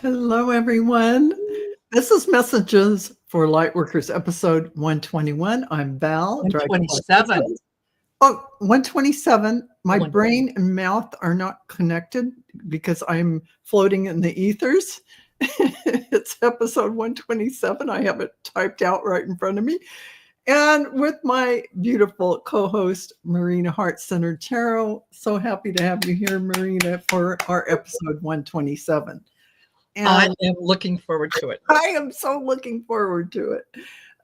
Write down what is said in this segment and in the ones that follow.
Hello, everyone. This is Messages for Lightworkers, episode 121. I'm Val, Dragonfly. 127. Oh, 127. My 127. brain and mouth are not connected because I'm floating in the ethers. It's episode 127. I have it typed out right in front of me. And with my beautiful co-host, Marina Heart-Centered Tarot. So happy to have you here, Marina, for our episode 127. And I am looking forward to it. I am so looking forward to it.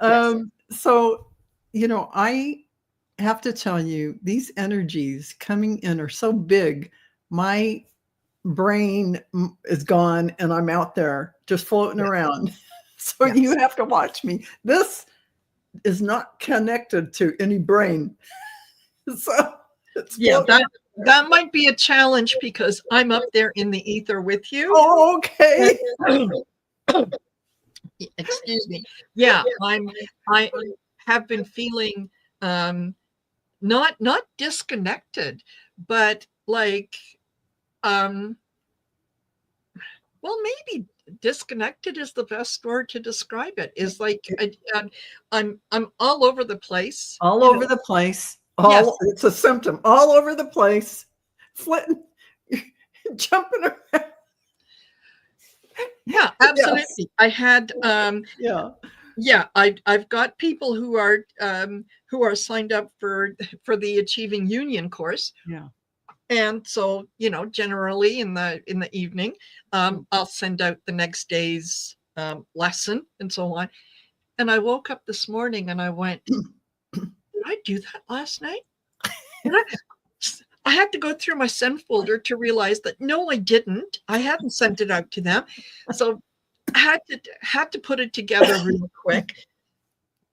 Yes. So, I have to tell you, these energies coming in are so big. My brain is gone and I'm out there just floating around. So Yes. you have to watch me. This is not connected to any brain. So it's that might be a challenge because I'm up there in the ether with you. Oh, okay. Excuse me. Yeah, I have been feeling not disconnected, but like well, maybe disconnected is the best word to describe it. Is like I'm all over the place. All over the place. It's a symptom. All over the place. Flitting, jumping around. Yeah, absolutely. Yes. I had I've got people who are signed up for the Achieving Union course. Yeah. And so, generally in the evening, I'll send out the next day's lesson and so on. And I woke up this morning and I went, did I do that last night? And I had to go through my send folder to realize that no, I didn't. I hadn't sent it out to them. So I had to put it together real quick.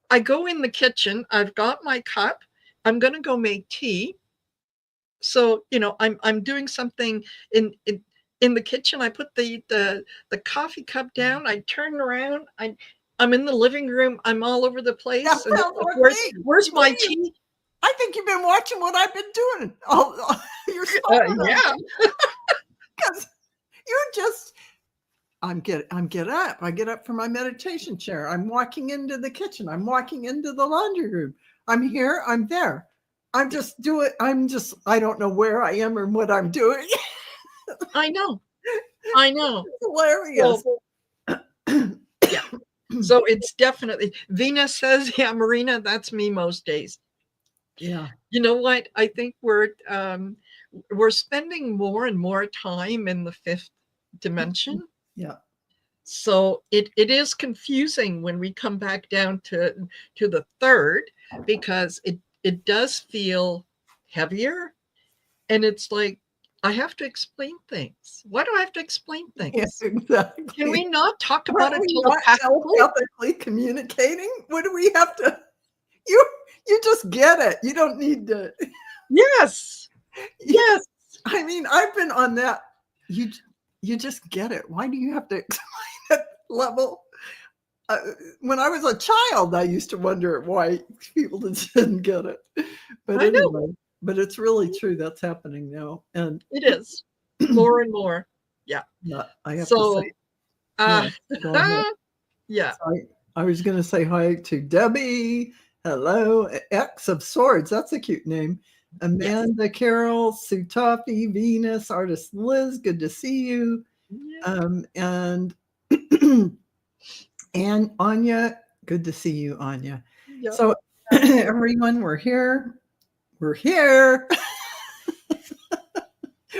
I go in the kitchen. I've got my cup. I'm going to go make tea. So, I'm doing something in the kitchen. I put the coffee cup down. I turn around. I'm in the living room. I'm all over the place. Where's my tea? I think you've been watching what I've been doing. You're yeah. Because you're just. I get up. I get up from my meditation chair. I'm walking into the kitchen. I'm walking into the laundry room. I'm here. I'm there. I don't know where I am or what I'm doing. I know. It's hilarious. Yeah. So it's definitely, Venus says, yeah, Marina, that's me most days. Yeah. You know what? I think we're spending more and more time in the fifth dimension. Yeah. So it is confusing when we come back down to the third, because it does feel heavier. And it's like, I have to explain things. Why do I have to explain things? Yes, exactly. Can we not talk about it telepathically communicating? What do we have to? You just get it. You don't need to. Yes. Yes. I mean, I've been on that. You just get it. Why do you have to explain that level? When I was a child, I used to wonder why people didn't get it. But anyway, but it's really true. That's happening now, and it is more and more. Yeah. Yeah. I have to say. Yeah. So I was going to say hi to Debbie. Hello, X of Swords. That's a cute name. Amanda, yes. Carol, Sue Toffee, Venus, artist Liz. Good to see you. Yeah. And Anya. Good to see you, Anya. Yep. So everyone, we're here. We're here.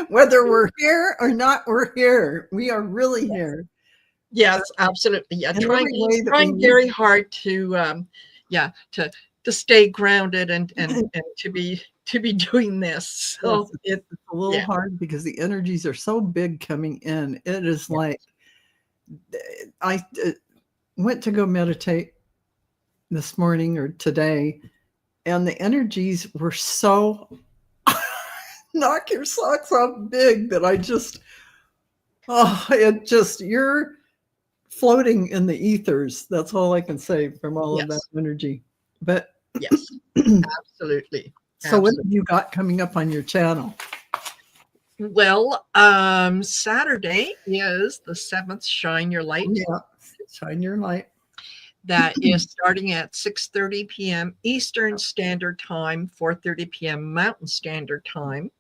Whether we're here or not, we're here. We are really here. Yes, absolutely. Yeah, trying very hard to stay grounded and to be doing this. So yes, it's a little hard because the energies are so big coming in. It is like I went to go meditate this morning or today, and the energies were so knock your socks off big that you're floating in the ethers. That's all I can say from all of that energy. But yes, absolutely. So what have you got coming up on your channel? Well, Saturday is the 7th Shine Your Light. Yeah, shine your light. That is starting at 6:30 p.m. Eastern Standard Time, 4:30 p.m. Mountain Standard Time.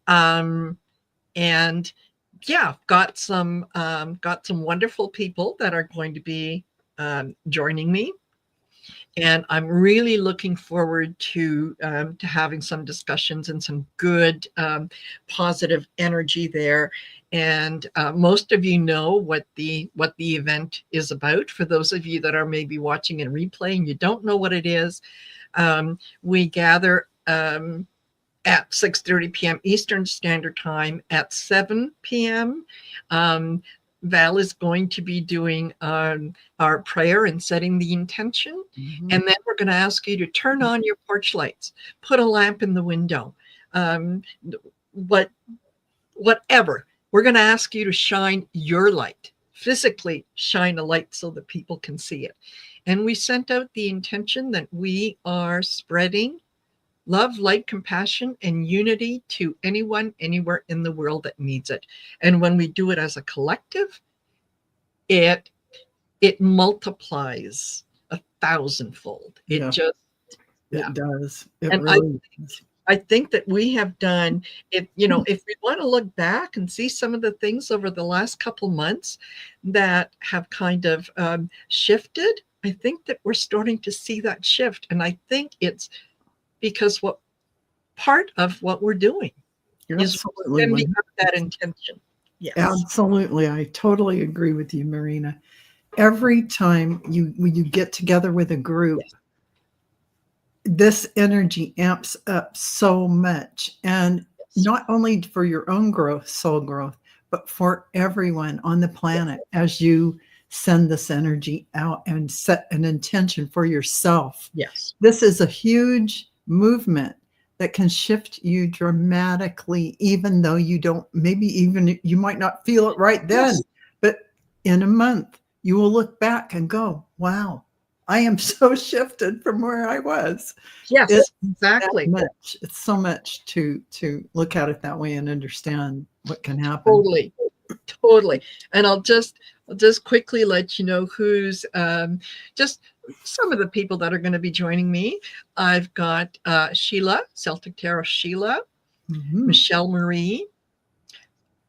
And yeah, got some wonderful people that are going to be joining me. And I'm really looking forward to having some discussions and some good positive energy there. And most of you know what the event is about. For those of you that are maybe watching and replaying, you don't know what it is. We gather at 6:30 p.m. Eastern Standard Time. At 7 p.m., Val is going to be doing our prayer and setting the intention. Mhm. And then we're going to ask you to turn on your porch lights, put a lamp in the window, whatever. We're going to ask you to shine your light, physically shine a light so that people can see it. And we sent out the intention that we are spreading love, light, compassion, and unity to anyone, anywhere in the world that needs it. And when we do it as a collective, it multiplies 1,000-fold. It Yeah. just, It does. It and really does. I think that we have done it. You know, if we want to look back and see some of the things over the last couple months that have kind of shifted, I think that we're starting to see that shift. And I think it's because part of what we're doing You're is absolutely sending up that 100%. intention. Yes. Absolutely. I totally agree with you, Marina. Every time when you get together with a group, Yes. this energy amps up so much. And not only for your own growth, soul growth, but for everyone on the planet as you send this energy out and set an intention for yourself. Yes. This is a huge movement that can shift you dramatically, even though you don't, maybe even you might not feel it right then, Yes. but in a month, you will look back and go, wow, I am so shifted from where I was. Yes, It's exactly. that much. It's so much to look at it that way and understand what can happen. Totally. And I'll just quickly let you know who's just some of the people that are going to be joining me. I've got Sheila, Celtic Tarot Sheila, Michelle Marie,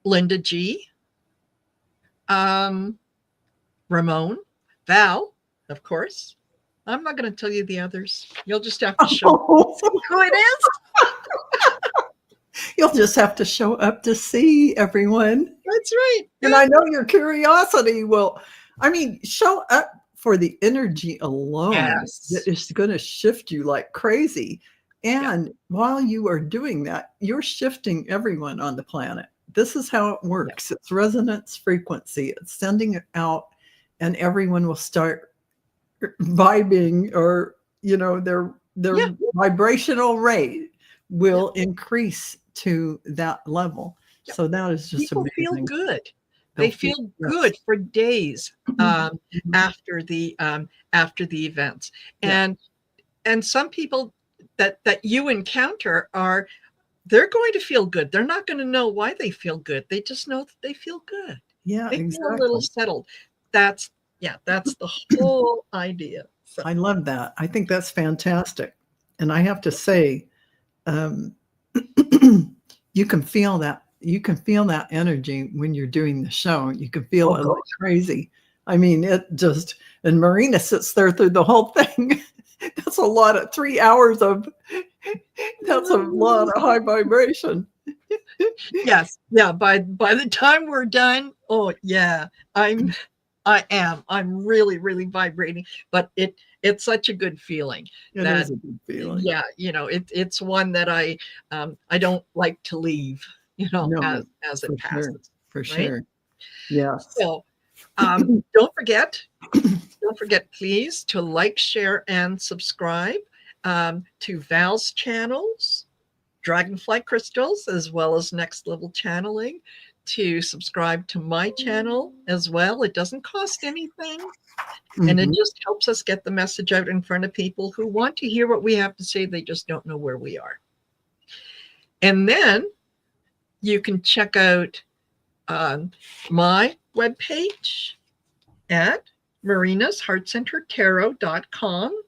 Linda G, Ramon, Val, of course. I'm not going to tell you the others. You'll just have to show who it is. You'll just have to show up to see everyone. That's right. And I know your curiosity will, I mean, show up for the energy alone. Yes. That is going to shift you like crazy. And while you are doing that, you're shifting everyone on the planet. This is how it works. It's resonance frequency. It's sending it out, and everyone will start vibing, or their vibrational rate will increase to that level. So that is just people amazing. Feel good. They feel good for days after the events. And some people that you encounter they're going to feel good. They're not going to know why they feel good. They just know that they feel good. Yeah, they exactly. feel a little settled. That's the whole idea. So. I love that. I think that's fantastic. And I have to say, you can feel that. You can feel that energy when you're doing the show. You can feel it like crazy. I mean, it just, and Marina sits there through the whole thing. That's a lot of 3 hours of, that's a lot of high vibration. Yes. Yeah. By the time we're done, oh yeah, I'm really, really vibrating, but it's such a good feeling. It is a good feeling. Yeah. It's one that I don't like to leave, as it passes. For sure. Yeah. So don't forget, please, to like, share, and subscribe to Val's channels, Dragonfly Crystals, as well as Next Level Channeling, to subscribe to my channel as well. It doesn't cost anything. And it just helps us get the message out in front of people who want to hear what we have to say. They just don't know where we are. And then you can check out my webpage at marinasheartcentertarot.com,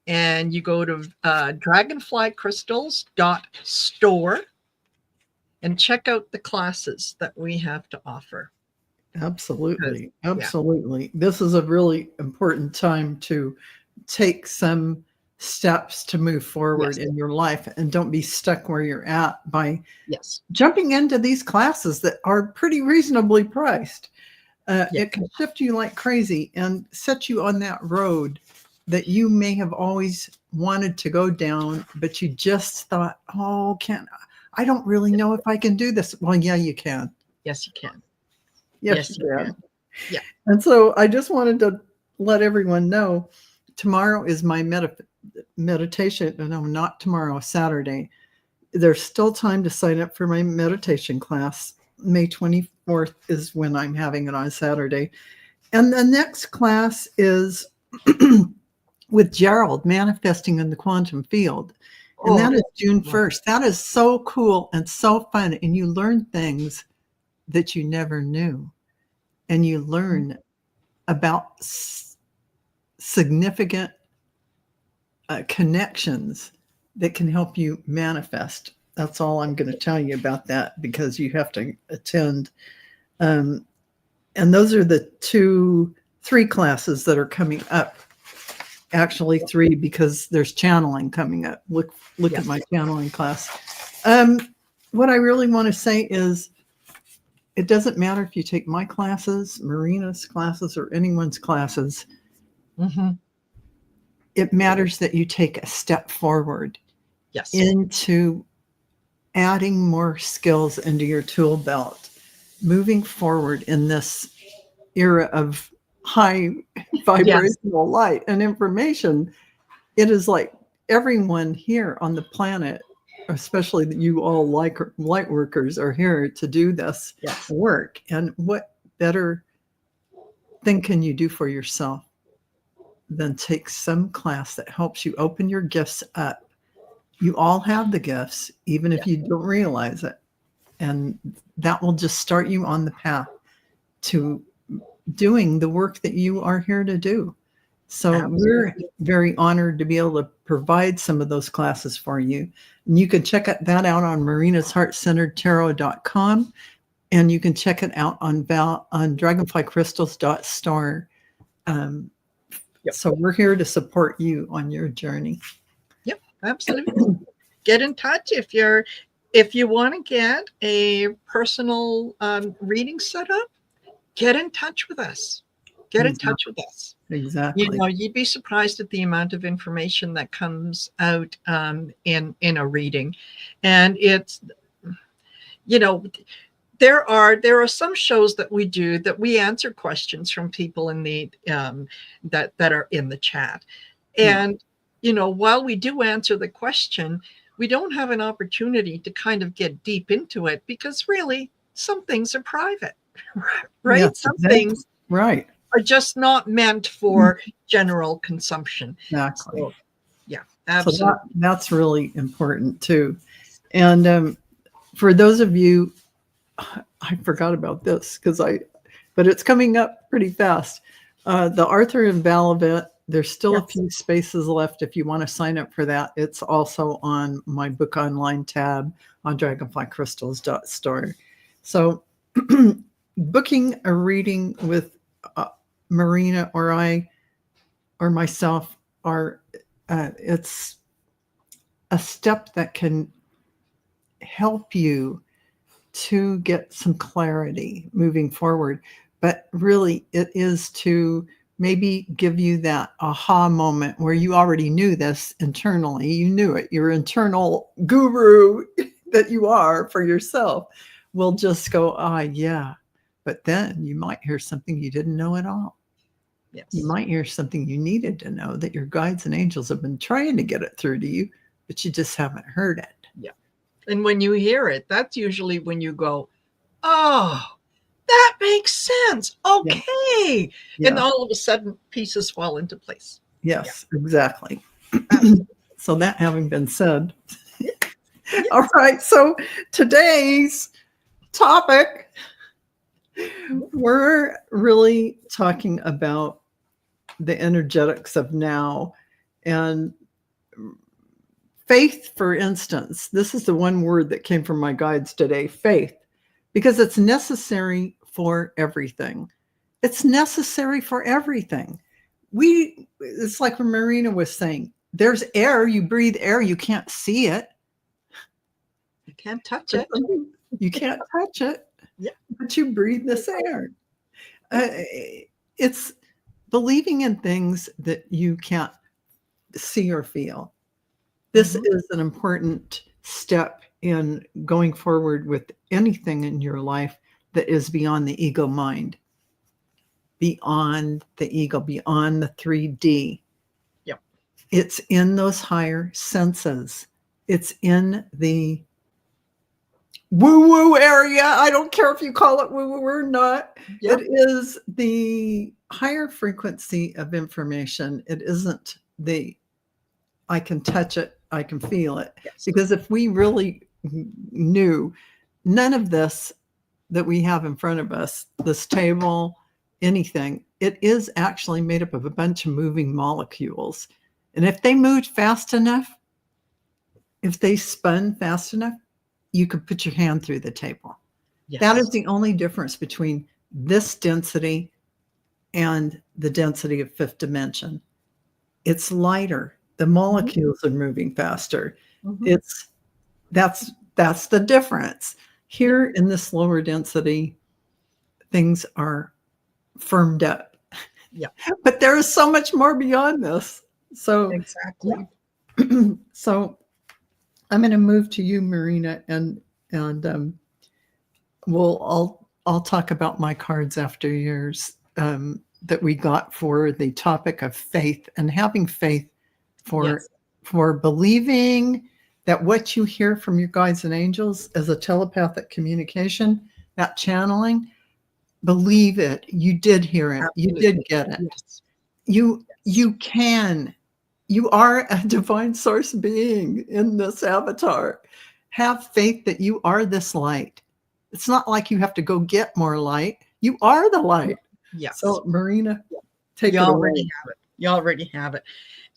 and you go to dragonflycrystals.store and check out the classes that we have to offer. Absolutely. Yeah. Absolutely. This is a really important time to take some steps to move forward in your life, and don't be stuck where you're at by jumping into these classes that are pretty reasonably priced. It can shift you like crazy and set you on that road that you may have always wanted to go down, but you just thought, oh, I don't really know if I can do this. Well, yeah, you can. Yes, you can. Yes, you can. Yeah. And so I just wanted to let everyone know tomorrow is my meditation. No, not tomorrow, Saturday. There's still time to sign up for my meditation class. May 24th is when I'm having it on Saturday. And the next class is with Gerald, Manifesting in the Quantum Field. And that is June 1st. That is so cool and so fun. And you learn things that you never knew. And you learn about significant connections that can help you manifest. That's all I'm going to tell you about that, because you have to attend. And those are the 3 classes that are coming up. Actually 3, because there's channeling coming up. Look at my channeling class. What I really want to say is, it doesn't matter if you take my classes, Marina's classes, or anyone's classes. Mm-hmm. It matters that you take a step forward into adding more skills into your tool belt, moving forward in this era of high vibrational light and information. It is like everyone here on the planet, especially that you all light workers, are here to do this work. And what better thing can you do for yourself than take some class that helps you open your gifts up? You all have the gifts, even if you don't realize it. And that will just start you on the path to doing the work that you are here to do. So we're very honored to be able to provide some of those classes for you. And you can check that out on marinasheartcentertarot.com, and you can check it out on dragonflycrystals.store. So we're here to support you on your journey. Yep, absolutely. Get in touch if you want to get a personal reading set up. Get in touch with us. Get in touch with us. Exactly. You'd be surprised at the amount of information that comes out in a reading. And it's, there are some shows that we do that we answer questions from people in the that are in the chat. And while we do answer the question, we don't have an opportunity to kind of get deep into it, because really some things are private. Right? Yes, some things are just not meant for general consumption. Exactly. So, absolutely. So that's really important too. And for those of you, I forgot about this but it's coming up pretty fast. The Arthur and Val event, there's still a few spaces left if you want to sign up for that. It's also on my book online tab on dragonflycrystals.store. So booking a reading with Marina or I or myself it's a step that can help you to get some clarity moving forward. But really, it is to maybe give you that aha moment where you already knew this internally. You knew it. Your internal guru that you are for yourself will just go, yeah. But then you might hear something you didn't know at all. Yes. You might hear something you needed to know that your guides and angels have been trying to get it through to you, but you just haven't heard it. Yeah. And when you hear it, that's usually when you go, oh, that makes sense. Okay. Yeah. And all of a sudden pieces fall into place. Yes, exactly. So that having been said, All right. So today's topic, we're really talking about the energetics of now and faith, for instance. This is the one word that came from my guides today, faith, because it's necessary for everything. It's necessary for everything. It's like what Marina was saying, there's air, you breathe air, you can't see it. You can't touch it. You can't touch it, yeah. But you breathe this air. It's believing in things that you can't see or feel. This is an important step in going forward with anything in your life that is beyond the ego mind, beyond the ego, beyond the 3D. Yep. It's in those higher senses. It's in the woo-woo area. I don't care if you call it woo-woo or not. Yep. It is the higher frequency of information. It isn't the I can touch it, I can feel it. Yes. Because if we really knew none of this that we have in front of us, this table, anything, it is actually made up of a bunch of moving molecules. And if they moved fast enough, if they spun fast enough, you could put your hand through the table. Yes. That is the only difference between this density and the density of fifth dimension. It's lighter. The molecules are moving faster. That's the difference. Here in this lower density, things are firmed up. Yeah. But there is so much more beyond this. So exactly. So I'm going to move to you, Marina, and I'll talk about my cards after yours that we got for the topic of faith and having faith for believing that what you hear from your guides and angels as a telepathic communication, that channeling, believe it. You did hear it. Absolutely. You did get it. Yes. You can. You are a divine source being in this avatar. Have faith that you are this light. It's not like you have to go get more light. You are the light. Yes. So, Marina, take it away. You already have it.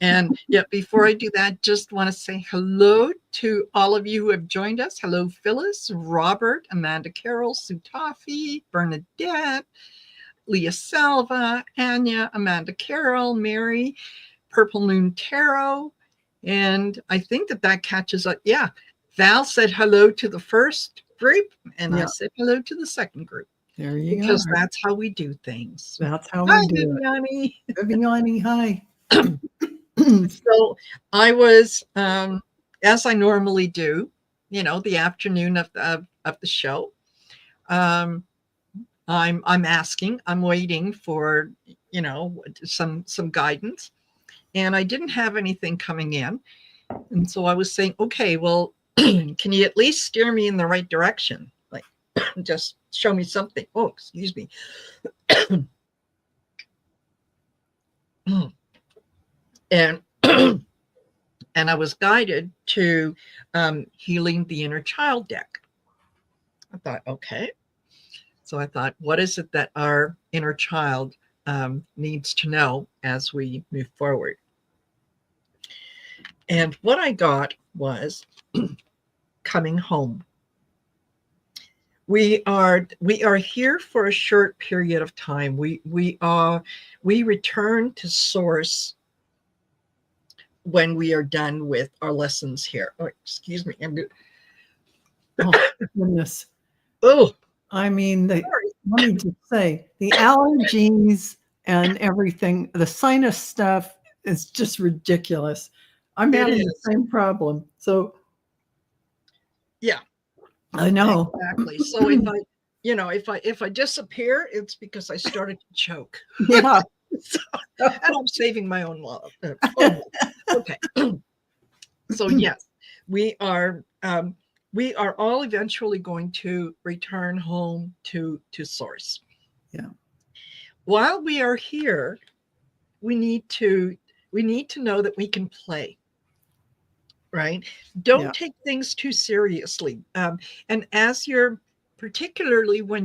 And yet, before I do that, just want to say hello to all of you who have joined us. Hello, Phyllis, Robert, Amanda Carroll, Sue Toffee, Bernadette, Leah Salva, Anya, Amanda Carroll, Mary, Purple Moon Tarot. And I think that catches up. Yeah. Val said hello to the first group, and I said hello to the second group. There you go. Because that's how we do things. That's how we do Viviani. it. Viviani, hi. So I was, as I normally do, the afternoon of the show. I'm asking, I'm waiting for, some guidance, and I didn't have anything coming in. And so I was saying, okay, well, can you at least steer me in the right direction? Like, just show me something. Oh, excuse me. And I was guided to healing the inner child deck. I thought, okay. So I thought, what is it that our inner child needs to know as we move forward? And what I got was coming home. We are here for a short period of time. We return to source when we are done with our lessons here. Oh, excuse me. Oh, goodness. Oh, I mean, let me just say, the allergies and everything, the sinus stuff is just ridiculous. I'm having the same problem. So, yeah, I know. Exactly. So if I disappear, it's because I started to choke. Yeah. And I'm saving my own love. Okay. So yes, we are all eventually going to return home to source. Yeah. While we are here, we need to know that we can play. right? Don't Yeah. take things too seriously. And as you're, particularly when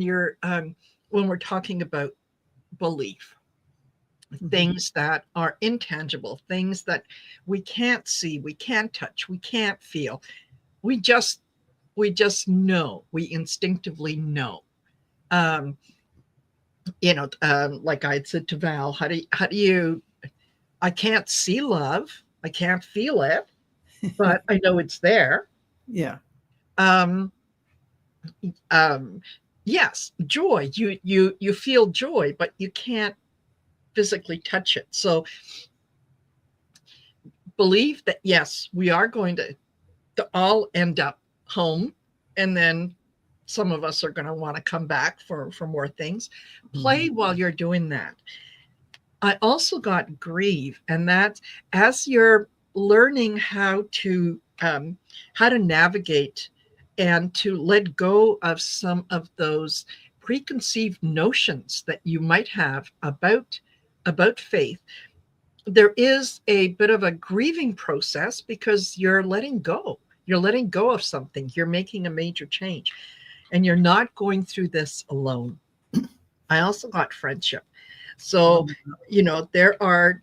we're talking about belief, things that are intangible, things that we can't see, we can't touch, we can't feel. We just know, we instinctively know. Um, like I had said to Val, how do you, I can't see love, I can't feel it, but I know it's there. Yeah. Um, um, yes, joy, you feel joy, but you can't physically touch it. So believe that, yes, we are going to all end up home, and then some of us are going to want to come back for more things. Play while you're doing that. I also got grieve, and that's as you're learning how to navigate and to let go of some of those preconceived notions that you might have about faith. There is a bit of a grieving process because you're letting go. You're letting go of something. You're making a major change, and you're not going through this alone. I also got friendship. So, there are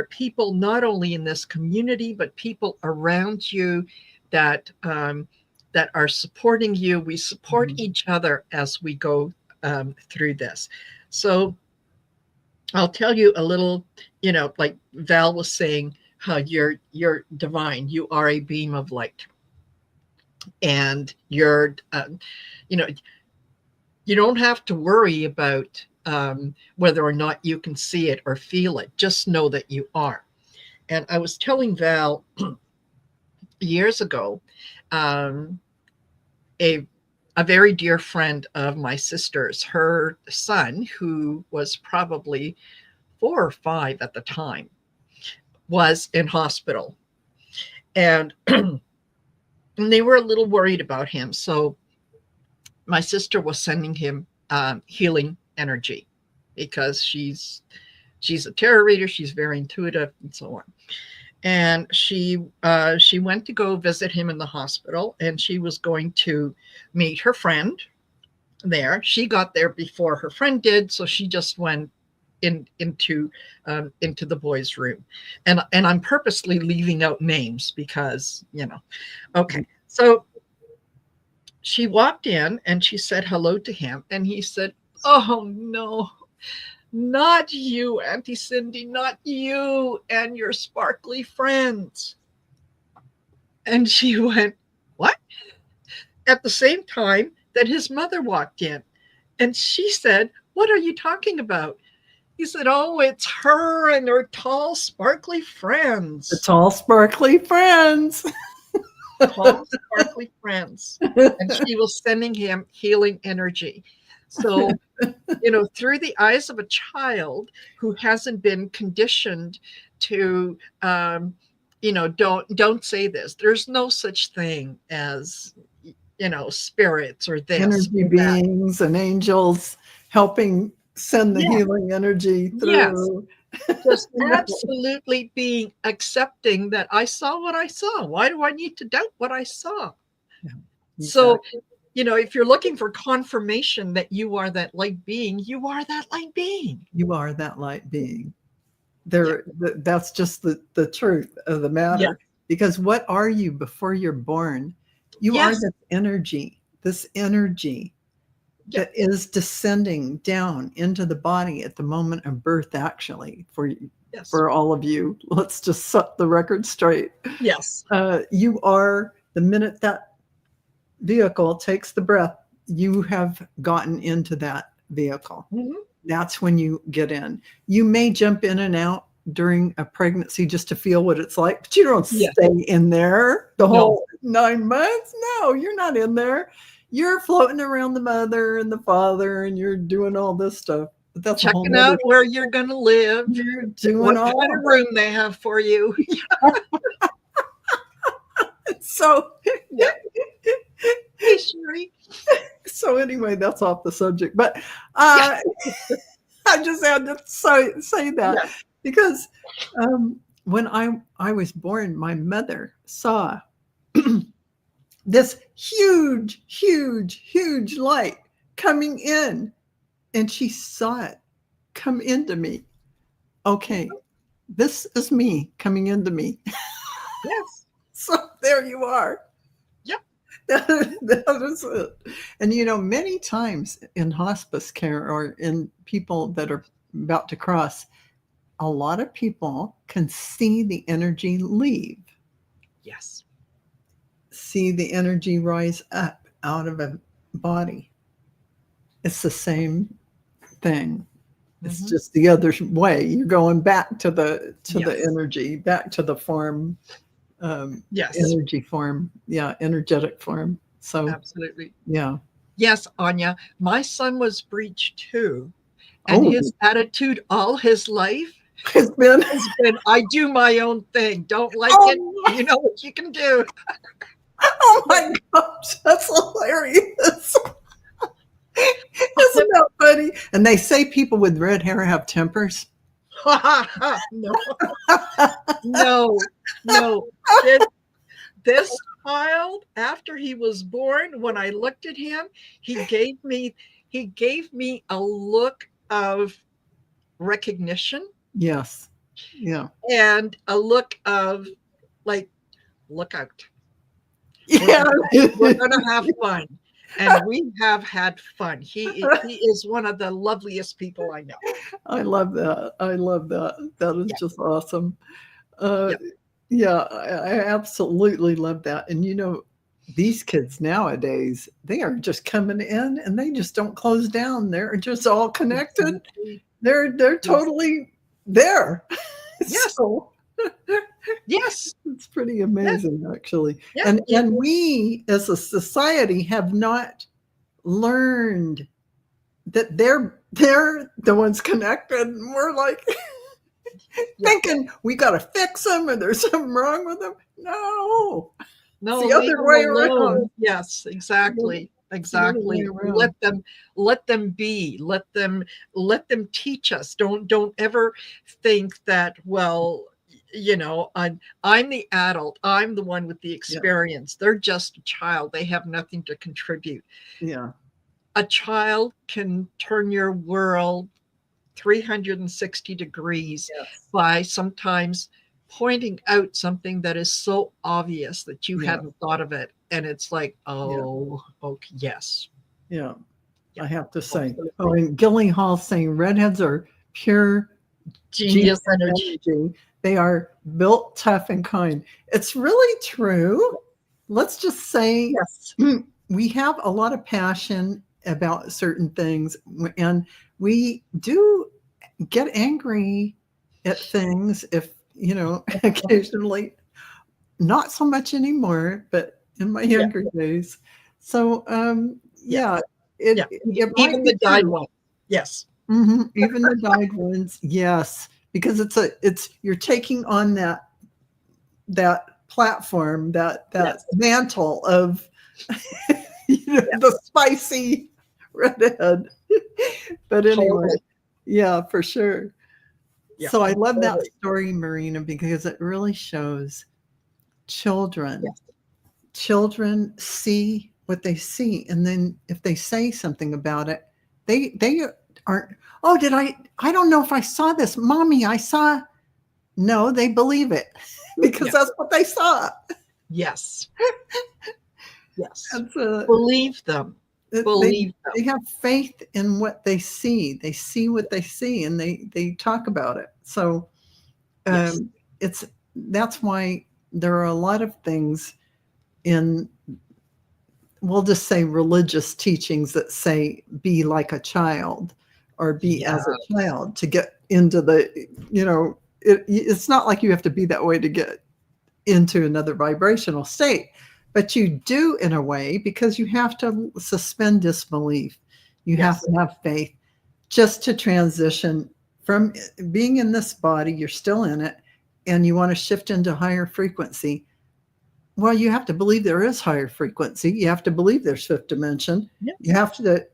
people not only in this community, but people around you that that are supporting you. We support each other as we go through this. So I'll tell you a little, like Val was saying, how you're divine. You are a beam of light, and you know, you don't have to worry about whether or not you can see it or feel it. Just know that you are. And I was telling Val years ago, um, a a very dear friend of my sister's, her son, who was probably 4 or 5 at the time, was in hospital, and and they were a little worried about him. So my sister was sending him healing energy because she's a tarot reader, she's very intuitive, and so on. And she went to go visit him in the hospital, and she was going to meet her friend there. She got there before her friend did, so she just went into the boys' room, and I'm purposely leaving out names because okay. So she walked in and she said hello to him, and he said, "Oh no, not you, Auntie Cindy, not you and your sparkly friends." And she went, "What?" At the same time that his mother walked in, and she said, "What are you talking about?" He said, "Oh, it's her and her tall, sparkly friends." The tall, sparkly friends. Tall, sparkly friends. And she was sending him healing energy. So, through the eyes of a child who hasn't been conditioned to, don't say this. There's no such thing as, spirits or this Energy or that. beings and angels helping send the Yeah. healing energy through. Yes. Just absolutely being accepting that I saw what I saw. Why do I need to doubt what I saw? Yeah, So, exactly. if you're looking for confirmation that you are that light being, you are that light being. You are that light being. That's just the truth of the matter. Yeah. Because what are you before you're born? You are Yes. this energy Yeah. that is descending down into the body at the moment of birth, actually, Yes. for all of you. Let's just set the record straight. Yes. You are, the minute that vehicle takes the breath, you have gotten into that vehicle. That's when you get in. You may jump in and out during a pregnancy just to feel what it's like, but you don't stay in there the whole 9 months. No, you're not in there. You're floating around the mother and the father, and you're doing all this stuff. But that's checking out where you're going to live. You're doing what all kind of room they have for you. So, Hey, Sherry. So anyway, that's off the subject. But I just had to say that because when I was born, my mother saw this huge, huge, huge light coming in, and she saw it come into me. Okay, this is me coming into me. Yes. So there you are. Yep. That is it. And many times in hospice care or in people that are about to cross, a lot of people can see the energy leave, Yes. see the energy rise up out of a body. It's the same thing. It's just the other way. You're going back to the energy, back to the form, Yes. energy form. Yeah, energetic form. So Absolutely. yeah. Yes, Anya. My son was breached too. And his attitude all his life It's been has been, I do my own thing. Don't like it. You know what you can do. Oh my gosh, that's hilarious. Isn't that funny? And they say people with red hair have tempers. No. No. This child, after he was born, when I looked at him, he gave me a look of recognition. Yes. Yeah. And a look of like, look out. Yeah. We're gonna have fun. And we have had fun. He is one of the loveliest people I know. I love that. I love that. That is just awesome. Yep. Yeah, I absolutely love that. And these kids nowadays, they are just coming in and they just don't close down. They're just all connected. Exactly. They're totally there. Yes. So, yes. It's pretty amazing, actually. Yeah. And we as a society have not learned that they're the ones connected. And we're like thinking we got to fix them or there's something wrong with them. No, No, it's the other way around. Yes, exactly. Exactly. Let them be. Let them teach us. Don't ever think that, well, I'm the adult. I'm the one with the experience. They're just a child. They have nothing to contribute. Yeah. A child can turn your world 360 degrees by sometimes pointing out something that is so obvious that you hadn't thought of it. And it's like, oh, okay, yes. Yeah. I have to say. Oh, and Gillinghall saying redheads are pure genius energy. They are built tough and kind. It's really true. Let's just say we have a lot of passion about certain things, and we do get angry at things if, occasionally, not so much anymore, but in my younger days. So, it even the died one. Yes. Mm-hmm. Even the died ones. Yes. Because you're taking on that platform, that mantle of the spicy redhead. But anyway, for sure. Yeah, so I love that story, Marina, because it really shows children see what they see, and then if they say something about it, they aren't, oh, I don't know if I saw this, mommy, I saw. No, they believe it because that's what they saw. Yes. Believe them. Believe them. They have faith in what they see. They see what they see, and they talk about it. So that's why there are a lot of things in, we'll just say, religious teachings that say be like a child or be as a child to get into the, it's not like you have to be that way to get into another vibrational state, but you do in a way, because you have to suspend disbelief. You have to have faith just to transition from being in this body. You're still in it and you want to shift into higher frequency. Well, you have to believe there is higher frequency. You have to believe there's fifth dimension. You have to,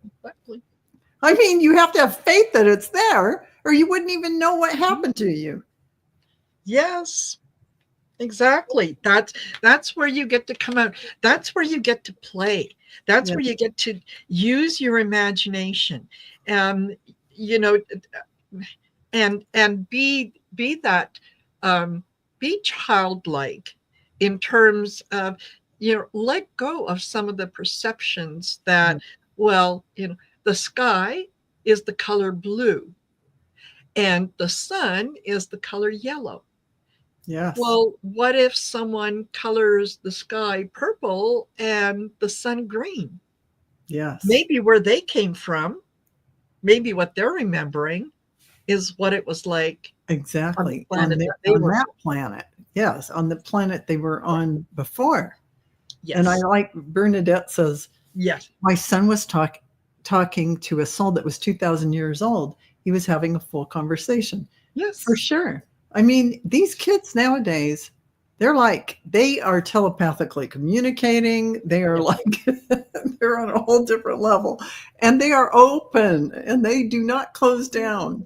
you have to have faith that it's there, or you wouldn't even know what happened to you. Yes, exactly. That's where you get to come out. That's where you get to play. That's Yeah. where you get to use your imagination. And you know, and be that be childlike in terms of, let go of some of the perceptions that, well, the sky is the color blue and the sun is the color yellow. Yes. Well, what if someone colors the sky purple and the sun green? Yes. Maybe where they came from, maybe what they're remembering is what it was like on the Exactly. planet that they On were that from. planet. Yes, on the planet they were on before. And I Yes. like Bernadette says, Yes. my son was talking to a soul that was 2,000 years old. He was having a full conversation. For Yes. sure. I mean, these kids nowadays, they are telepathically communicating. They are Yes. like, they're on a whole different level and they are open and they do not close down.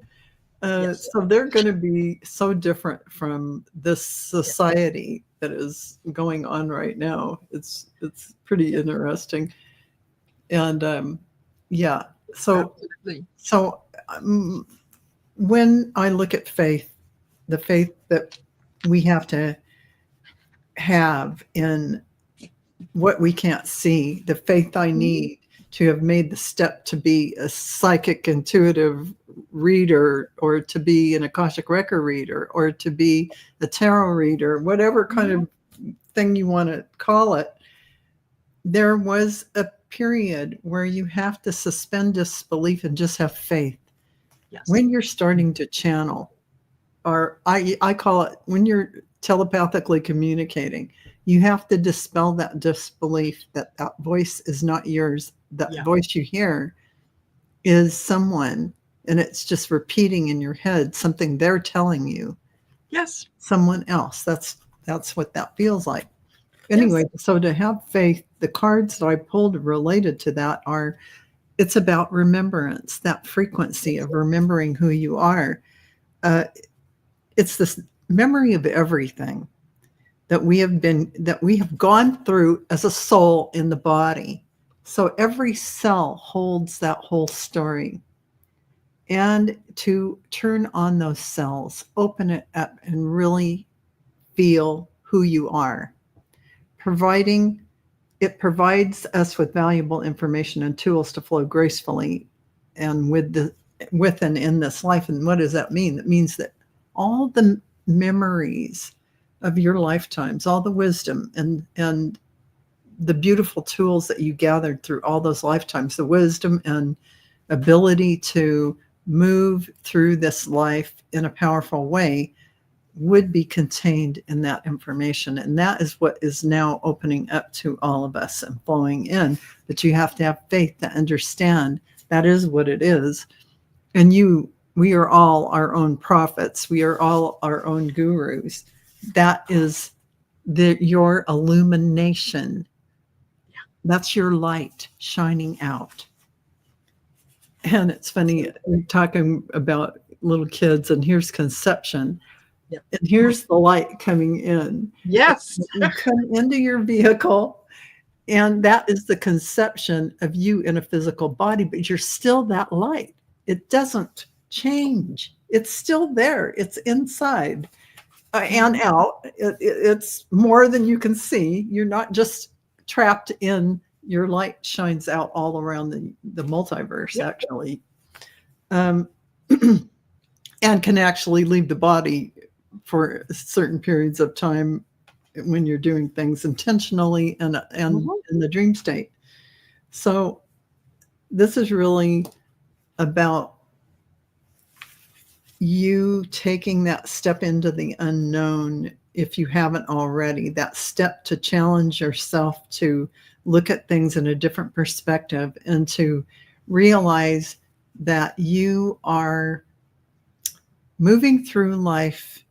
Yes. So they're going to be so different from this Yes. society that is going on right now. It's pretty Yes. interesting, and yeah. So Absolutely. so um, when I look at faith, the faith that we have to have in what we can't see, the faith I need to have made the step to be a psychic intuitive reader or to be an Akashic record reader or to be a tarot reader, whatever kind of thing you want to call it. There was a period where you have to suspend disbelief and just have faith. Yes. When you're starting to channel, or I call it when you're telepathically communicating, you have to dispel that disbelief that that voice is not yours. That Yeah. voice you hear is someone, and it's just repeating in your head something they're telling you. Yes. Someone else. That's what that feels like. Anyway, Yes. so to have faith, the cards that I pulled related to that are it's about remembrance, that frequency of remembering who you are. It's this memory of everything that we have gone through as a soul in the body. So every cell holds that whole story. And to turn on those cells, open it up and really feel who you are. It provides us with valuable information and tools to flow gracefully and with and in this life. And what does that mean? It means that all the memories of your lifetimes, all the wisdom and the beautiful tools that you gathered through all those lifetimes, the wisdom and ability to move through this life in a powerful way would be contained in that information. And that is what is now opening up to all of us and flowing in, that you have to have faith to understand that is what it is. And we are all our own prophets. We are all our own gurus. That is your illumination. That's your light shining out. And it's funny, we're talking about little kids, and here's conception. Yep. And here's the light coming in. Yes. You come into your vehicle, and that is the conception of you in a physical body, but you're still that light. It doesn't change. It's still there. It's inside and out. It's more than you can see. You're not just trapped in. Your light shines out all around the multiverse, Yep. actually, and can actually leave the body for certain periods of time when you're doing things intentionally and in the dream state. So this is really about you taking that step into the unknown, if you haven't already, that step to challenge yourself to look at things in a different perspective and to realize that you are moving through life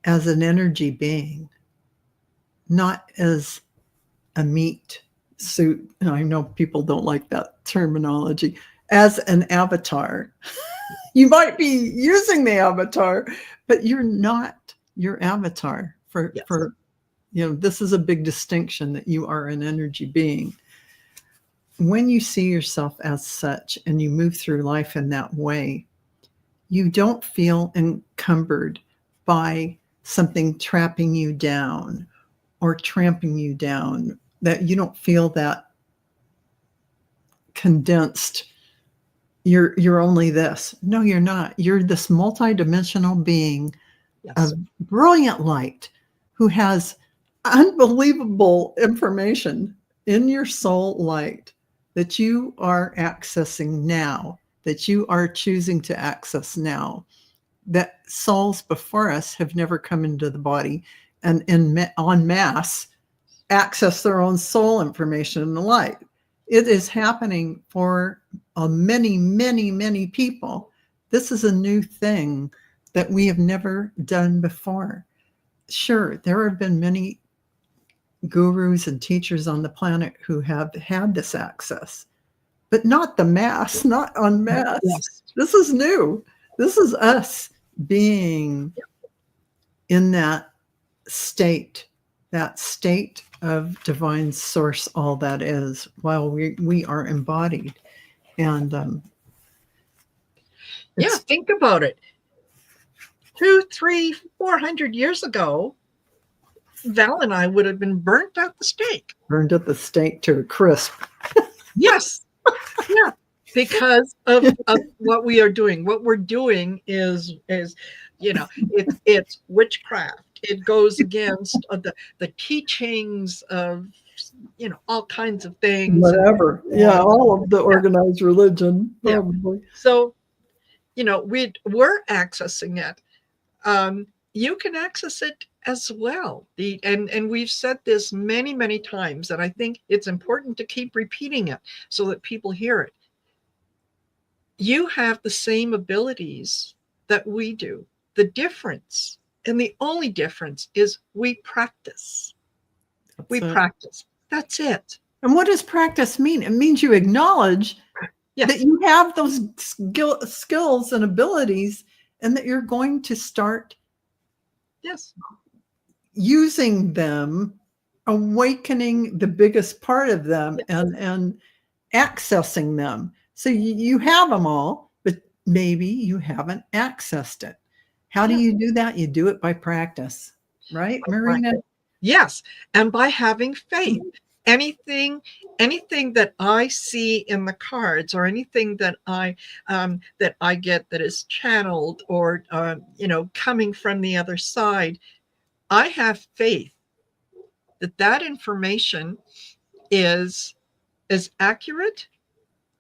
as an energy being, not as a meat suit. And I know people don't like that terminology, as an avatar. You might be using the avatar, but you're not your avatar Yes. for, this is a big distinction, that you are an energy being. When you see yourself as such and you move through life in that way, you don't feel encumbered by something trapping you down or tramping you down, that you don't feel that condensed, you're only this. No, you're not. You're this multidimensional being Yes. of brilliant light who has unbelievable information in your soul light that you are accessing now, that you are choosing to access now, that souls before us have never come into the body and en masse access their own soul information in the light. It is happening for many, many, many people. This is a new thing that we have never done before. Sure, there have been many gurus and teachers on the planet who have had this access, but not the mass, not en masse. Yes. This is new. This is us being in that state of divine source, all that is, while we are embodied. And think about it. 200, 300, 400 years ago, Val and I would have been burnt at the stake. Burned at the stake to a crisp. Yes. Yeah. Because of what we are doing. What we're doing is it's witchcraft. It goes against the teachings of all kinds of things. Whatever. All of the organized religion, probably. Yeah. So, we're accessing it. You can access it as well. And we've said this many, many times, and I think it's important to keep repeating it so that people hear it. You have the same abilities that we do. The difference, and the only difference, is we practice. Practice. That's it. And what does practice mean? It means you acknowledge that you have those skills and abilities, and that you're going to start using them, awakening the biggest part of them, and accessing them. So you have them all, but maybe you haven't accessed it. How do you do that? You do it by practice, right, Marina? Yes, and by having faith. Anything that I see in the cards, or anything that I get that is channeled, or coming from the other side, I have faith that information is as accurate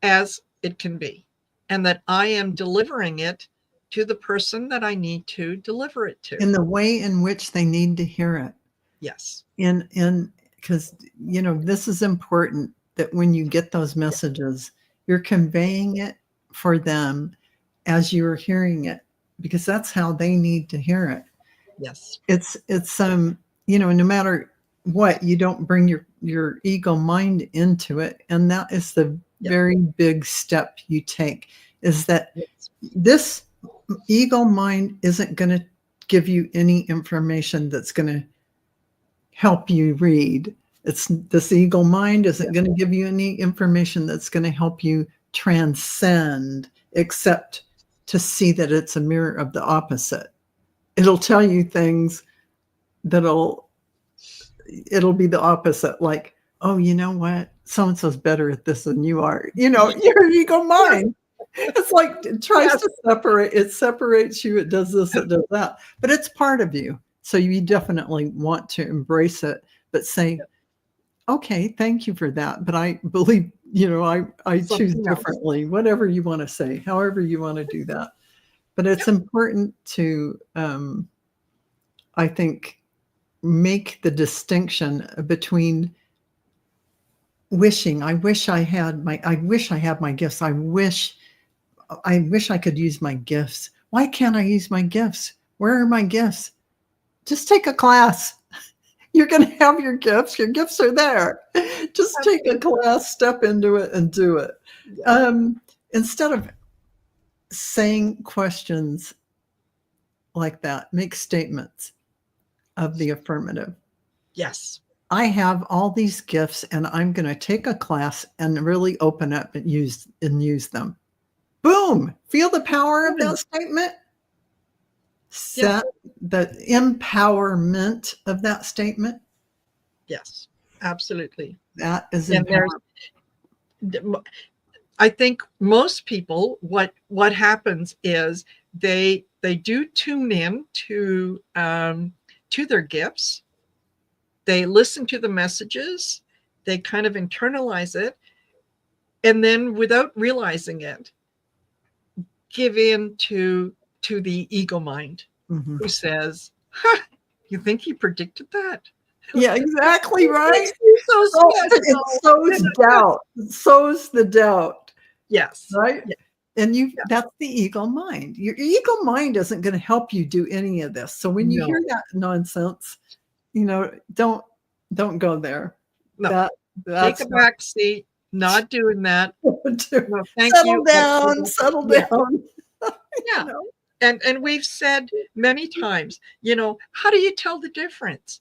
as it can be, and that I am delivering it to the person that I need to deliver it to, in the way in which they need to hear it. Yes. Because this is important, that when you get those messages, you're conveying it for them as you're hearing it, because that's how they need to hear it. Yes. It's no matter what, you don't bring your ego mind into it, and that is the very big step you take, is that this ego mind isn't going to give you any information that's going to help you read. This ego mind isn't going to give you any information that's going to help you transcend, except to see that it's a mirror of the opposite. It'll tell you things it'll be the opposite, like, oh, you know what? So-and-so's better at this than you are. Your ego mind. It's like, it tries to separate. It separates you. It does this, it does that. But it's part of you. So you definitely want to embrace it, but say, okay, thank you for that. But I believe, I choose differently, whatever you want to say, however you want to do that. But it's important to, I think, make the distinction between wishing. I wish I had my gifts. I wish I could use my gifts. Why can't I use my gifts? Where are my gifts? Just take a class. You're going to have your gifts. Your gifts are there. Just take a class, step into it, and do it. Instead of saying questions like that, make statements. of the affirmative. Yes. I have all these gifts and I'm going to take a class and really open up and use them. Boom! Feel the power of that statement? Set the empowerment of that statement. Yes, absolutely. That is And I think most people, what happens is they do tune in to their gifts. They listen to the messages, they kind of internalize it, and then without realizing it, give in to the ego mind, who says, huh, you think he predicted that? Yeah, exactly right. So it sows doubt. It sows the doubt. Yes. Right? Yeah. And that's the ego mind. Your ego mind isn't going to help you do any of this. So when you hear that nonsense, don't go there. No. Take a back seat. Not doing that. No, thank you. Settle down. Yeah. And we've said many times, how do you tell the difference?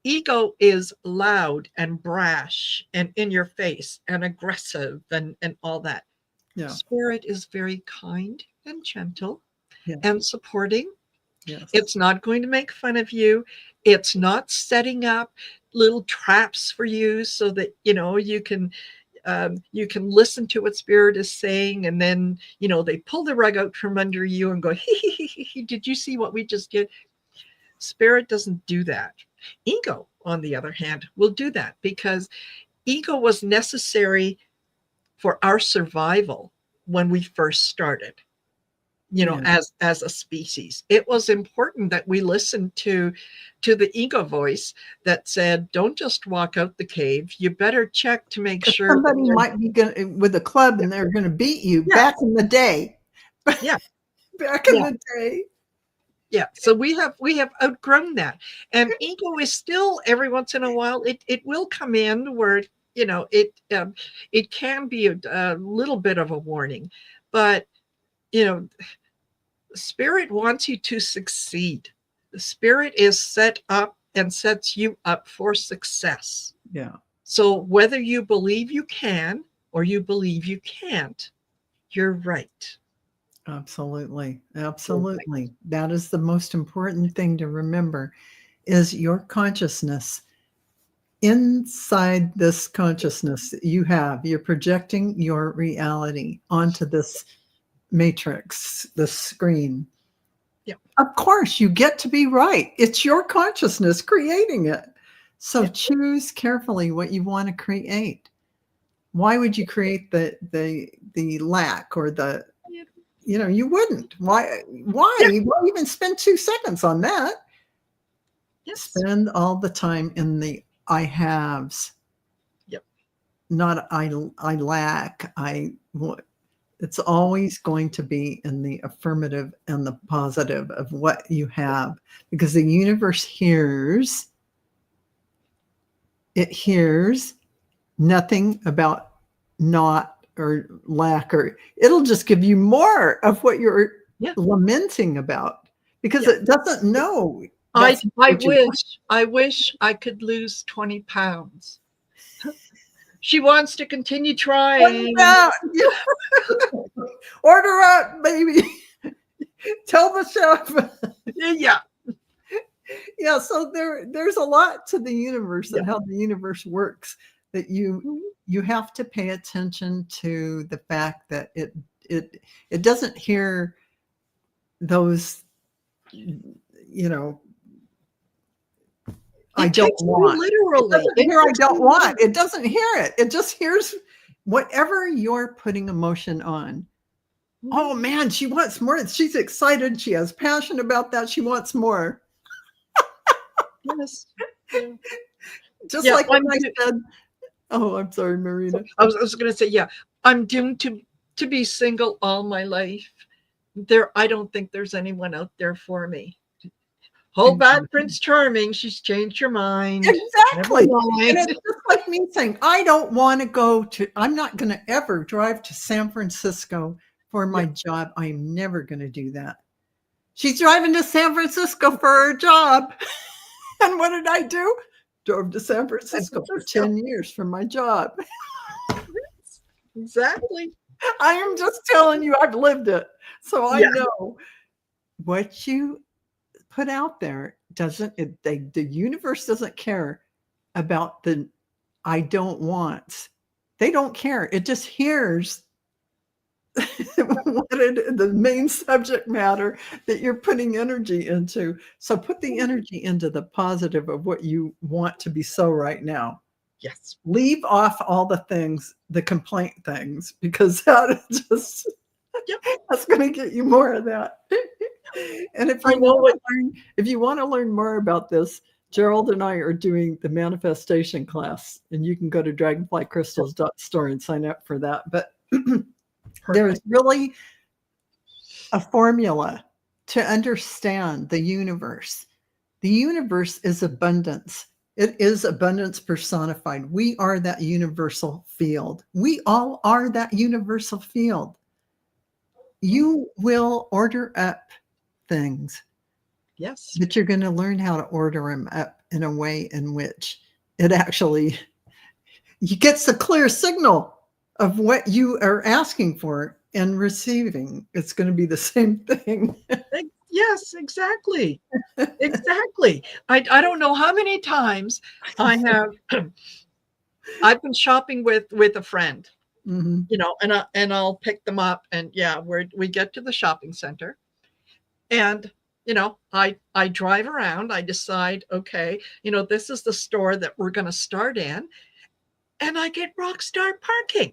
Ego is loud and brash and in your face and aggressive and all that. Yeah. Spirit is very kind and gentle and supporting. Yes. It's not going to make fun of you. It's not setting up little traps for you so that, you can listen to what Spirit is saying, and then, they pull the rug out from under you and go, did you see what we just did? Spirit doesn't do that. Ego, on the other hand, will do that because ego was necessary for our survival when we first started, as a species. It was important that we listened to the ego voice that said, don't just walk out the cave. You better check to make sure somebody might be with a club and they're going to beat you back in the day. Yeah. Back in the day. Yeah, so we have outgrown that, and ego is still every once in a while it will come in where it can be a little bit of a warning, but Spirit wants you to succeed. The Spirit is set up and sets you up for success. Yeah. So whether you believe you can or you believe you can't, you're right. Absolutely. That is the most important thing to remember, is your consciousness. Inside this consciousness that you have, you're projecting your reality onto this matrix, this screen. Yeah. Of course, you get to be right. It's your consciousness creating it. So choose carefully what you want to create. Why would you create the lack or the you wouldn't. Why? Why even spend 2 seconds on that? Yes. Spend all the time in the I haves. Yep. Not I lack. It's always going to be in the affirmative and the positive of what you have, because the universe hears. It hears nothing about not or lack, or it'll just give you more of what you're lamenting about, because it doesn't know. I wish I could lose 20 pounds. She wants to continue trying. Order up, baby. Tell the chef. Yeah. So there's a lot to the universe and how the universe works, that you have to pay attention to the fact that it doesn't hear those, I don't want. Literally. I don't want. It doesn't hear it. It just hears whatever you're putting emotion on. Oh man, she wants more. She's excited. She has passion about that. She wants more. Yes. Just like when I said, oh, I'm sorry, Marina. I was going to say, I'm doomed to be single all my life. I don't think there's anyone out there for me. Hold back, Prince Charming. She's changed your mind. Exactly. And it's just like me saying, I'm not going to ever drive to San Francisco for my job. I'm never going to do that. She's driving to San Francisco for her job. And what did I do? Drove to San Francisco for 10 years for my job. Exactly. I am just telling you, I've lived it. So I Yeah. know what you put out there the universe doesn't care about the I don't want. They don't care. It just hears the main subject matter that you're putting energy into. So put the energy into the positive of what you want to be so right now. Yes. Leave off all the things, the complaint things, because that is just that's going to get you more of that. And if you want to learn more about this, Gerald and I are doing the manifestation class, and you can go to dragonflycrystals.store and sign up for that. But there's really a formula to understand the universe. The universe is abundance. It is abundance personified. We are that universal field. We all are that universal field. You will order up things. Yes. But you're going to learn how to order them up in a way in which it actually gets a clear signal of what you are asking for and receiving. It's going to be the same thing. Yes, exactly. Exactly. I don't know how many times I have I've been shopping with a friend, Mm-hmm. you know, and I'll pick them up, and we get to the shopping center, and you know, I drive around, I decide, okay, you know, this is the store that we're going to start in, and I get rockstar parking.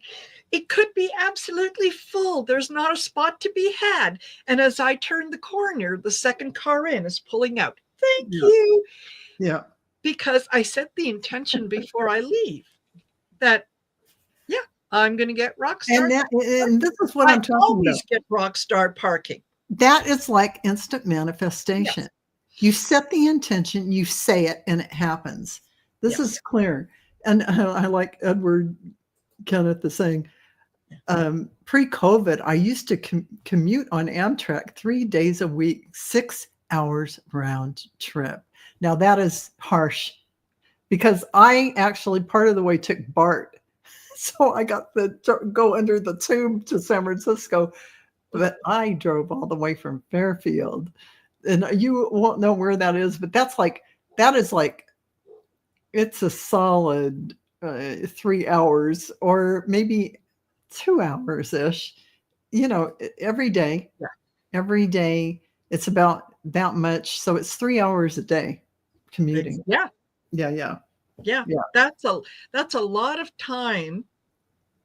It could be absolutely full. There's not a spot to be had. And as I turn the corner, the second car in is pulling out. Thank you. Yeah. Because I set the intention before I leave that, I'm going to get rockstar. And this is what I'm talking about. I always get rockstar parking. That is like instant manifestation. Yes. You set the intention, you say it, and it happens. This is clear. And I like Edward Kenneth is saying, pre-COVID, I used to commute on Amtrak 3 days a week, 6 hours round trip. Now that is harsh because I actually part of the way took BART. So I got to go under the tube to San Francisco, but I drove all the way from Fairfield. And you won't know where that is, but that is like, it's a solid 3 hours or maybe 2 hours-ish, you know, every day. Yeah. Every day it's about that much. So it's 3 hours a day commuting. Yeah. That's a lot of time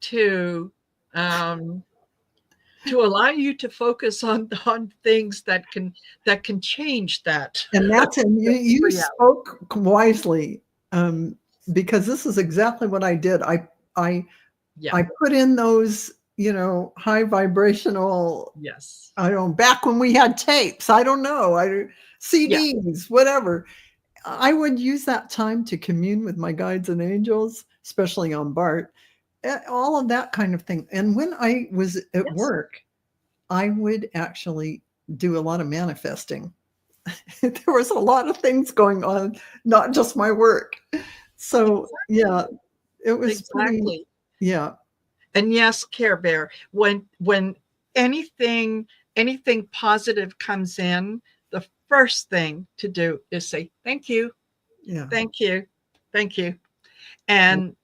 to allow you to focus on things that can change that. And you spoke wisely, because this is exactly what I did. I put in those, you know, high vibrational. Yes. I don't know, back when we had tapes. I don't know. CDs, whatever. I would use that time to commune with my guides and angels, especially on BART, all of that kind of thing. And when I was at work, I would actually do a lot of manifesting. There was a lot of things going on, not just my work. So it was exactly. And yes, Care Bear, when anything positive comes in, the first thing to do is say thank you. Thank you. And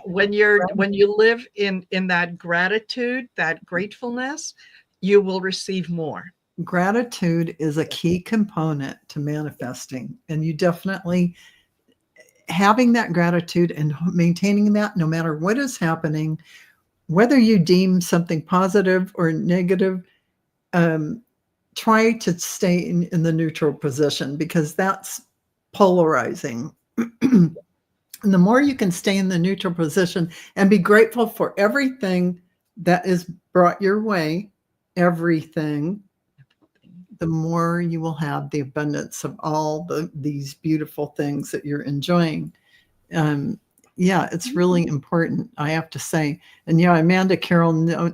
when you live in that gratitude, that gratefulness, you will receive more. Gratitude is a key component to manifesting, and you definitely having that gratitude and maintaining that no matter what is happening, whether you deem something positive or negative, try to stay in the neutral position because that's polarizing. And the more you can stay in the neutral position and be grateful for everything that is brought your way, everything, the more you will have the abundance of all these beautiful things that you're enjoying. It's really important, I have to say. And Amanda Carroll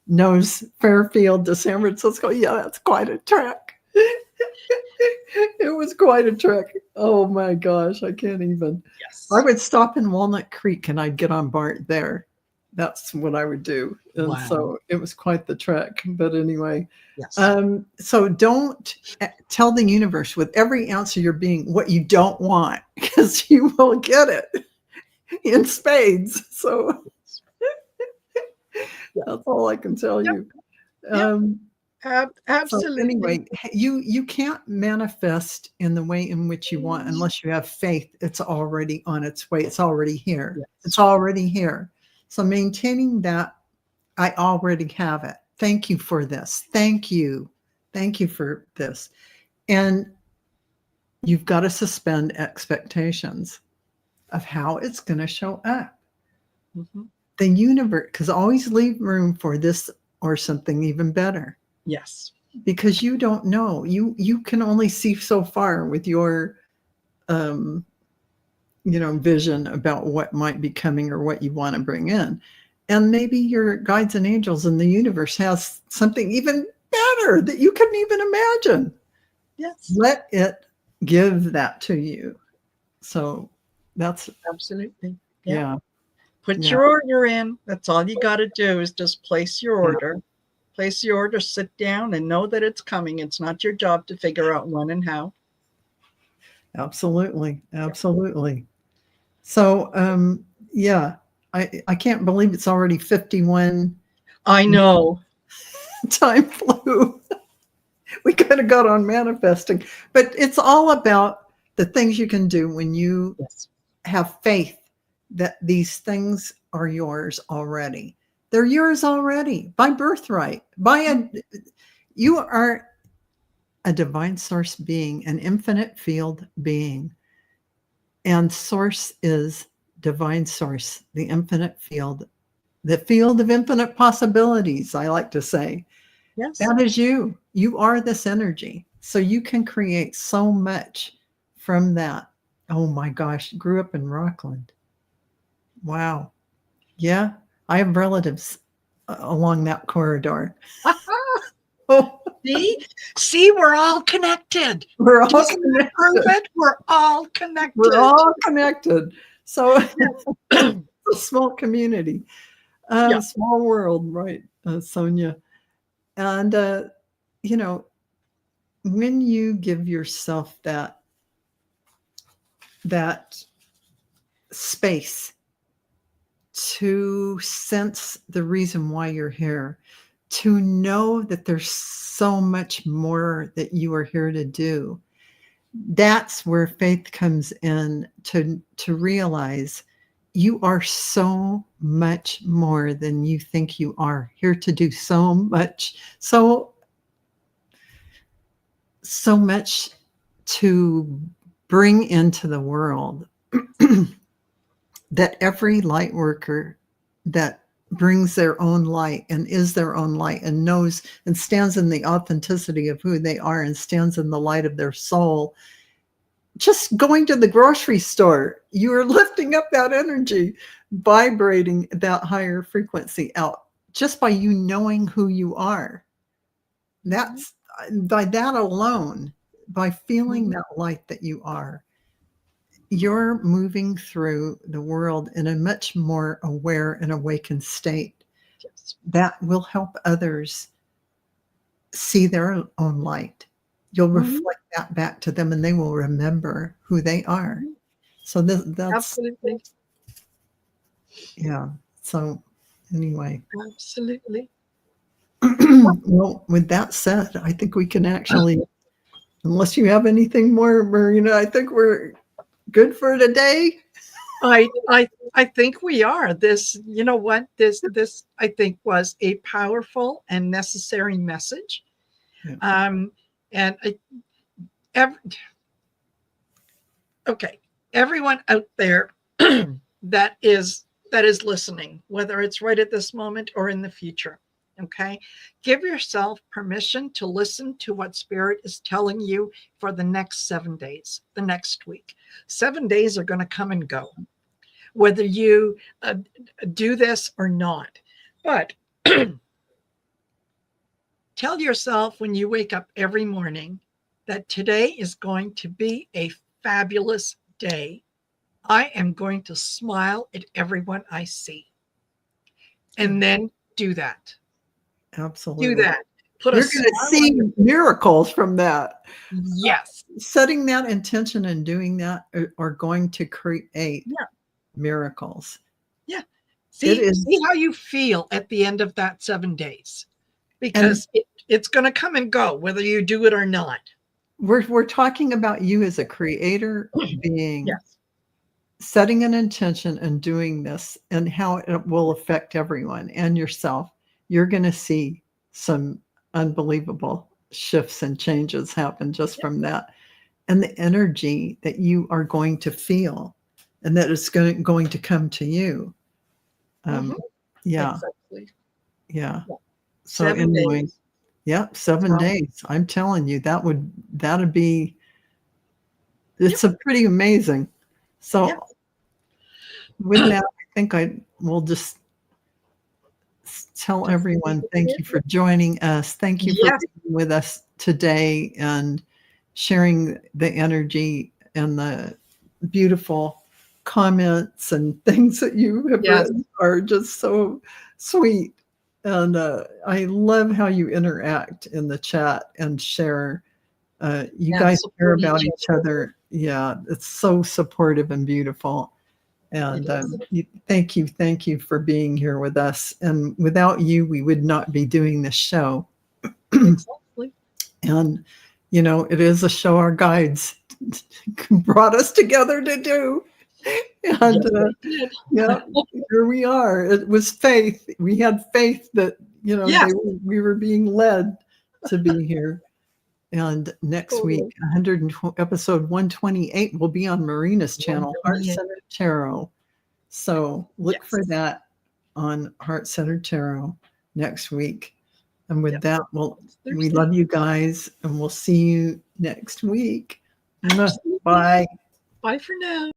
knows Fairfield to San Francisco. Yeah, that's quite a trek. It was quite a trek. Oh my gosh, I can't even. Yes. I would stop in Walnut Creek and I'd get on BART there. That's what I would do. And Wow. so it was quite the trek. But anyway, Yes. so don't tell the universe with every answer you're being what you don't want, because you will get it in spades. So that's all I can tell Yep. you. Yep. Absolutely. So anyway, you can't manifest in the way in which you want unless you have faith. It's already on its way. It's already here. Yes. It's already here. So maintaining that, I already have it. Thank you for this. Thank you. Thank you for this. And you've got to suspend expectations of how it's going to show up. Mm-hmm. The universe, because always leave room for this or something even better. Yes. Because you don't know. You can only see so far with your vision about what might be coming or what you want to bring in. And maybe your guides and angels in the universe has something even better that you couldn't even imagine. Yes. Let it give that to you. So that's absolutely. Yeah. Put your order in. That's all you got to do is just place your order. Yeah. Place your order, sit down, and know that it's coming. It's not your job to figure out when and how. Absolutely. Absolutely. So, I can't believe it's already 51. I know. Time flew. We could have got on manifesting, but it's all about the things you can do when you have faith that these things are yours already. They're yours already by birthright. You are a divine source being, an infinite field being. And source is divine source, the infinite field, the field of infinite possibilities, I like to say. Yes. That is you. You are this energy. So you can create so much from that. Oh my gosh, grew up in Rockland. Wow. Yeah, I have relatives along that corridor. See, we're all connected. We're all connected. Prove it. We're all connected. We're all connected. So it's a small community, small world, right, Sonia? And when you give yourself that space to sense the reason why you're here, to know that there's so much more that you are here to do, that's where faith comes in, to realize you are so much more than you think you are, here to do so much, so much to bring into the world. That every light worker that brings their own light and is their own light and knows and stands in the authenticity of who they are and stands in the light of their soul, just going to the grocery store, you are lifting up that energy, vibrating that higher frequency out just by you knowing who you are. That's by that alone, by feeling that light that you are, you're moving through the world in a much more aware and awakened state. Yes. That will help others see their own light. You'll reflect that back to them and they will remember who they are. So that's absolutely. Yeah. So anyway. Absolutely. Well, with that said, I think we can actually, unless you have anything more, Marina, I think we're good for today. I think we are. This, you know what? This I think was a powerful and necessary message. Yeah. Everyone out there that is listening, whether it's right at this moment or in the future, okay, give yourself permission to listen to what Spirit is telling you for the next 7 days, the next week. 7 days are going to come and go, whether you do this or not. But Tell yourself when you wake up every morning that today is going to be a fabulous day. I am going to smile at everyone I see. And then do that. Absolutely. Do that. Put You're a going to smile see on your miracles from that. Yes. Setting that intention and doing that are going to create miracles. Yeah. It is. See how you feel at the end of that 7 days, because it's going to come and go whether you do it or not. We're talking about you as a creator being, Yes. setting an intention and doing this, and how it will affect everyone and yourself. You're going to see some unbelievable shifts and changes happen just from that. And the energy that you are going to feel, and that is going to come to you. Yeah. Exactly. Yeah. So 7 anyway, days. yeah, 7 days. I'm telling you, that'd be, it's a pretty amazing. So with that, I think I will just tell everyone, thank you for joining us. Thank you for being with us today and sharing the energy and the beautiful comments and things that you have written are just so sweet. And I love how you interact in the chat and share. You guys care about each other. Yeah, it's so supportive and beautiful. And thank you for being here with us. And without you, we would not be doing this show. Exactly. And, you know, it is a show our guides brought us together to do. And yeah, here we are. It was faith. We had faith that, you know, we were being led to be here. And next week, episode 128 will be on Marina's channel, Heart Centered Tarot. So look for that on Heart Centered Tarot next week. And with that, we love you guys, and we'll see you next week. Bye. Bye for now.